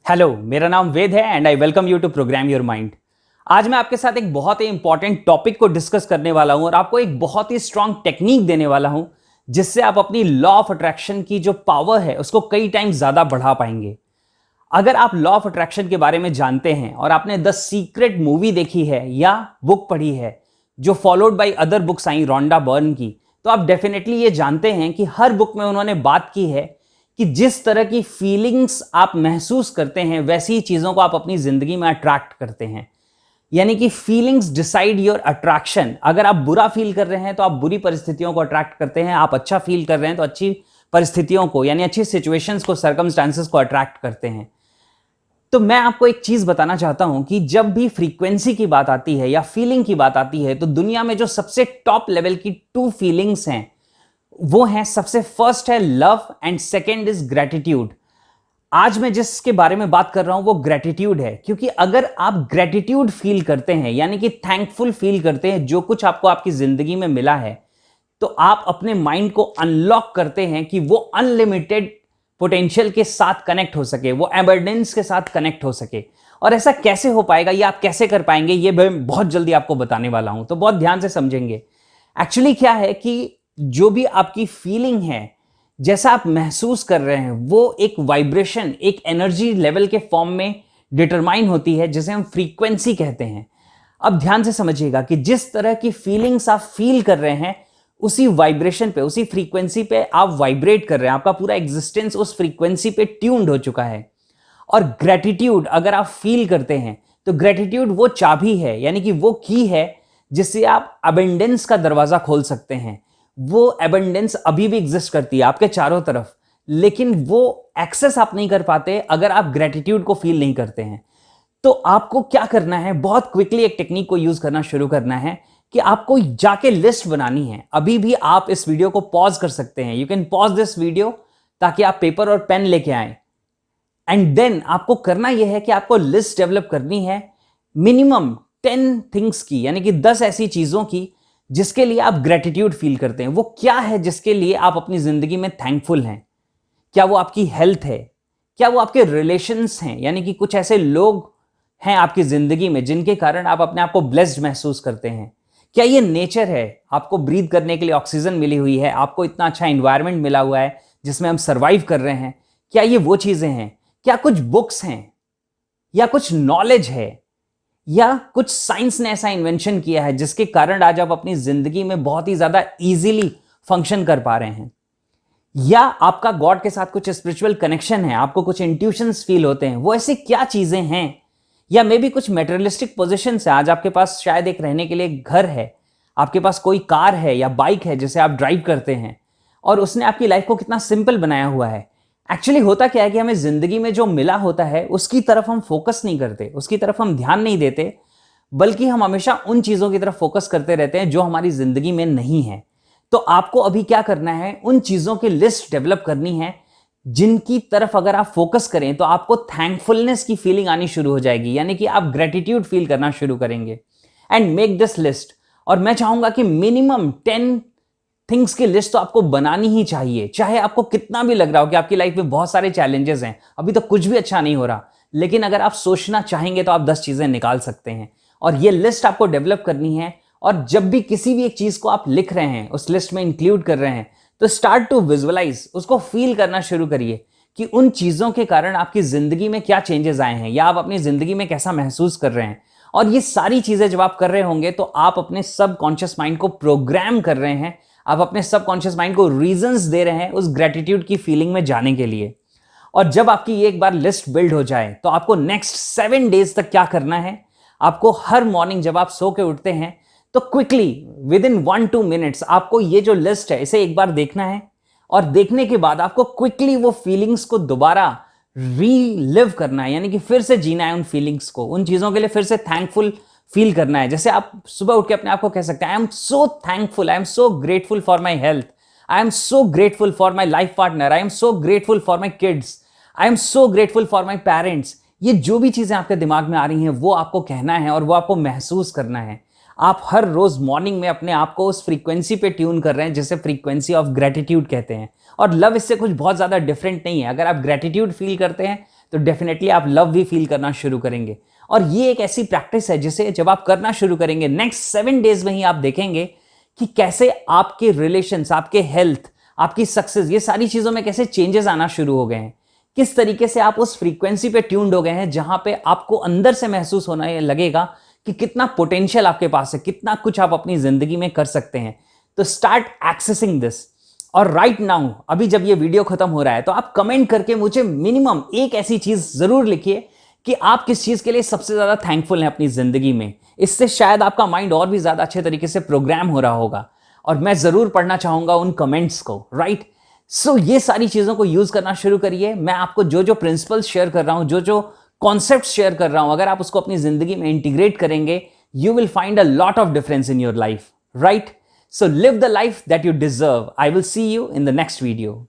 Hello, मेरा नाम वेद है and I welcome you to program your mind. आज मैं आपके साथ एक बहुत ही इंपॉर्टेंट टॉपिक को डिस्कस करने वाला हूं और आपको एक बहुत ही स्ट्रांग टेक्निक देने वाला हूं जिससे आप अपनी लॉ ऑफ अट्रैक्शन की जो पावर है उसको कई टाइम ज्यादा बढ़ा पाएंगे। अगर आप लॉ ऑफ अट्रैक्शन के बारे में जानते हैं और आपने द सीक्रेट मूवी देखी है या बुक पढ़ी है जो followed by other books I Rhonda Byrne की, तो आप डेफिनेटली ये जानते हैं कि हर बुक में उन्होंने बात की है कि जिस तरह की फीलिंग्स आप महसूस करते हैं वैसी चीजों को आप अपनी जिंदगी में अट्रैक्ट करते हैं। यानी कि फीलिंग्स डिसाइड योर अट्रैक्शन। अगर आप बुरा फील कर रहे हैं तो आप बुरी परिस्थितियों को अट्रैक्ट करते हैं, आप अच्छा फील कर रहे हैं तो अच्छी परिस्थितियों को यानी अच्छी सिचुएशंस को, सर्कमस्टांसेस को अट्रैक्ट करते हैं। तो मैं आपको एक चीज बताना चाहता हूं कि जब भी फ्रीक्वेंसी की बात आती है या फीलिंग की बात आती है तो दुनिया में जो सबसे टॉप लेवल की टू फीलिंग्स हैं वो है, सबसे फर्स्ट है love and second is gratitude. आज मैं जिसके बारे में बात कर रहा हूं वो ग्रेटिट्यूड है, क्योंकि अगर आप ग्रेटिट्यूड फील करते हैं यानी कि थैंकफुल फील करते हैं जो कुछ आपको आपकी जिंदगी में मिला है, तो आप अपने माइंड को अनलॉक करते हैं कि वो अनलिमिटेड पोटेंशियल के साथ कनेक्ट हो सके, वो एबंडेंस के साथ कनेक्ट हो सके। और ऐसा कैसे हो पाएगा, ये आप कैसे कर पाएंगे, ये मैं बहुत जल्दी आपको बताने वाला हूं, तो बहुत ध्यान से समझेंगे। एक्चुअली क्या है कि जो भी आपकी फीलिंग है, जैसा आप महसूस कर रहे हैं, वो एक वाइब्रेशन, एक एनर्जी लेवल के फॉर्म में डिटरमाइन होती है जिसे हम फ्रीक्वेंसी कहते हैं। अब ध्यान से समझिएगा कि जिस तरह की फीलिंग्स आप फील कर रहे हैं उसी वाइब्रेशन पे, उसी फ्रीक्वेंसी पे आप वाइब्रेट कर रहे हैं। आपका पूरा एग्जिस्टेंस उस फ्रीक्वेंसी पे ट्यून्ड हो चुका है। और ग्रेटिट्यूड अगर आप फील करते हैं तो ग्रेटिट्यूड वो चाबी है, यानी कि वो की है जिससे आप अबेंडेंस का दरवाजा खोल सकते हैं। वो एबंडेंस अभी भी एग्जिस्ट करती है आपके चारों तरफ, लेकिन वो एक्सेस आप नहीं कर पाते अगर आप ग्रेटिट्यूड को फील नहीं करते हैं। तो आपको क्या करना है, बहुत क्विकली एक टेक्निक को यूज करना शुरू करना है कि आपको जाके लिस्ट बनानी है। अभी भी आप इस वीडियो को पॉज कर सकते हैं, you can pause this video ताकि आप पेपर और पेन लेके आए। एंड देन आपको करना यह है कि आपको लिस्ट डेवलप करनी है मिनिमम 10 थिंग्स की, यानी कि 10 ऐसी चीजों की जिसके लिए आप ग्रेटिट्यूड फील करते हैं। वो क्या है जिसके लिए आप अपनी जिंदगी में थैंकफुल हैं? क्या वो आपकी हेल्थ है? क्या वो आपके रिलेशंस हैं, यानी कि कुछ ऐसे लोग हैं आपकी जिंदगी में जिनके कारण आप अपने आप को ब्लेस्ड महसूस करते हैं? क्या ये नेचर है, आपको ब्रीथ करने के लिए ऑक्सीजन मिली हुई है, आपको इतना अच्छा एनवायरनमेंट मिला हुआ है जिसमें हम सर्वाइव कर रहे हैं? क्या ये वो चीजें हैं? क्या कुछ बुक्स हैं या कुछ नॉलेज है या कुछ साइंस ने ऐसा इन्वेंशन किया है जिसके कारण आज आप अपनी जिंदगी में बहुत ही ज्यादा इजीली फंक्शन कर पा रहे हैं? या आपका गॉड के साथ कुछ स्पिरिचुअल कनेक्शन है, आपको कुछ इंट्यूशंस फील होते हैं? वो ऐसी क्या चीजें हैं? या मे बी कुछ मेटेरियलिस्टिक पोजीशंस है, आज आपके पास शायद एक रहने के लिए एक घर है, आपके पास कोई कार है या बाइक है जिसे आप ड्राइव करते हैं और उसने आपकी लाइफ को कितना सिंपल बनाया हुआ है। एक्चुअली होता क्या है कि हमें जिंदगी में जो मिला होता है उसकी तरफ हम फोकस नहीं करते, उसकी तरफ हम ध्यान नहीं देते, बल्कि हम हमेशा उन चीजों की तरफ फोकस करते रहते हैं जो हमारी जिंदगी में नहीं है। तो आपको अभी क्या करना है, उन चीजों की लिस्ट डेवलप करनी है जिनकी तरफ अगर आप फोकस करें तो आपको थैंकफुलनेस की फीलिंग आनी शुरू हो जाएगी, यानी कि आप ग्रेटिट्यूड फील करना शुरू करेंगे। And make this list. और मैं चाहूंगा कि मिनिमम 10 थिंग्स की लिस्ट तो आपको बनानी ही चाहिए, चाहे आपको कितना भी लग रहा हो कि आपकी लाइफ में बहुत सारे चैलेंजेस हैं, अभी तो कुछ भी अच्छा नहीं हो रहा, लेकिन अगर आप सोचना चाहेंगे तो आप 10 चीजें निकाल सकते हैं। और ये लिस्ट आपको डेवलप करनी है। और जब भी किसी भी एक चीज को आप लिख रहे हैं, उस लिस्ट में इंक्लूड कर रहे हैं, तो स्टार्ट टू विजुअलाइज, उसको फील करना शुरू करिए कि उन चीजों के कारण आपकी जिंदगी में क्या चेंजेस आए हैं या आप अपनी जिंदगी में कैसा महसूस कर रहे हैं। और ये सारी चीजें जब आप कर रहे होंगे तो आप अपने सबकॉन्शियस माइंड को प्रोग्राम कर रहे हैं, आप अपने सबकॉन्शियस माइंड को रीजंस दे रहे हैं उस ग्रेटिट्यूड की फीलिंग में जाने के लिए। और जब आपकी एक बार लिस्ट बिल्ड हो जाए तो आपको नेक्स्ट 7 डेज तक क्या करना है, आपको हर मॉर्निंग जब आप सो के उठते हैं तो क्विकली विद इन 1-2 मिनट्स आपको ये जो लिस्ट है इसे एक बार देखना है। और देखने के बाद आपको क्विकली वो फीलिंग्स को दोबारा रीलिव करना है, यानी कि फिर से जीना है उन फीलिंग्स को, उन चीजों के लिए फिर से थैंकफुल फील करना है। जैसे आप सुबह उठ के अपने आप को कह सकते हैं, I am so thankful, I am so grateful for my health, I am so grateful for my life partner, I am so grateful for my kids, I am so grateful for my parents. ये जो भी चीजें आपके दिमाग में आ रही हैं वो आपको कहना है और वो आपको महसूस करना है। आप हर रोज मॉर्निंग में अपने आप को उस फ्रीक्वेंसी पे ट्यून कर रहे हैं जिसे फ्रीक्वेंसी ऑफ ग्रेटिट्यूड कहते हैं। और लव इससे कुछ बहुत ज्यादा डिफरेंट नहीं है। अगर आप ग्रेटिट्यूड फील करते हैं तो डेफिनेटली आप लव भी फील करना शुरू करेंगे। और ये एक ऐसी प्रैक्टिस है जिसे जब आप करना शुरू करेंगे नेक्स्ट 7 डेज में ही आप देखेंगे कि कैसे आपके रिलेशंस, आपके हेल्थ, आपकी सक्सेस, ये सारी चीजों में कैसे चेंजेस आना शुरू हो गए हैं, किस तरीके से आप उस फ्रीक्वेंसी पे ट्यून्ड हो गए हैं जहां पे आपको अंदर से महसूस होना लगेगा कि कितना पोटेंशियल आपके पास है, कितना कुछ आप अपनी जिंदगी में कर सकते हैं। तो स्टार्ट एक्सेसिंग दिस। और राइट नाउ, अभी जब ये वीडियो खत्म हो रहा है तो आप कमेंट करके मुझे मिनिमम एक ऐसी चीज जरूर लिखिए कि आप किस चीज के लिए सबसे ज्यादा थैंकफुल हैं अपनी जिंदगी में। इससे शायद आपका माइंड और भी ज्यादा अच्छे तरीके से प्रोग्राम हो रहा होगा और मैं जरूर पढ़ना चाहूंगा उन कमेंट्स को, राइट। सो ये सारी चीजों को यूज करना शुरू करिए। मैं आपको जो जो प्रिंसिपल्स शेयर कर रहा हूं, जो जो कॉन्सेप्ट शेयर कर रहा हूं, अगर आप उसको अपनी जिंदगी में इंटीग्रेट करेंगे, you will find a lot of difference in your life, right. So live the life that you deserve. I will see you in the next video.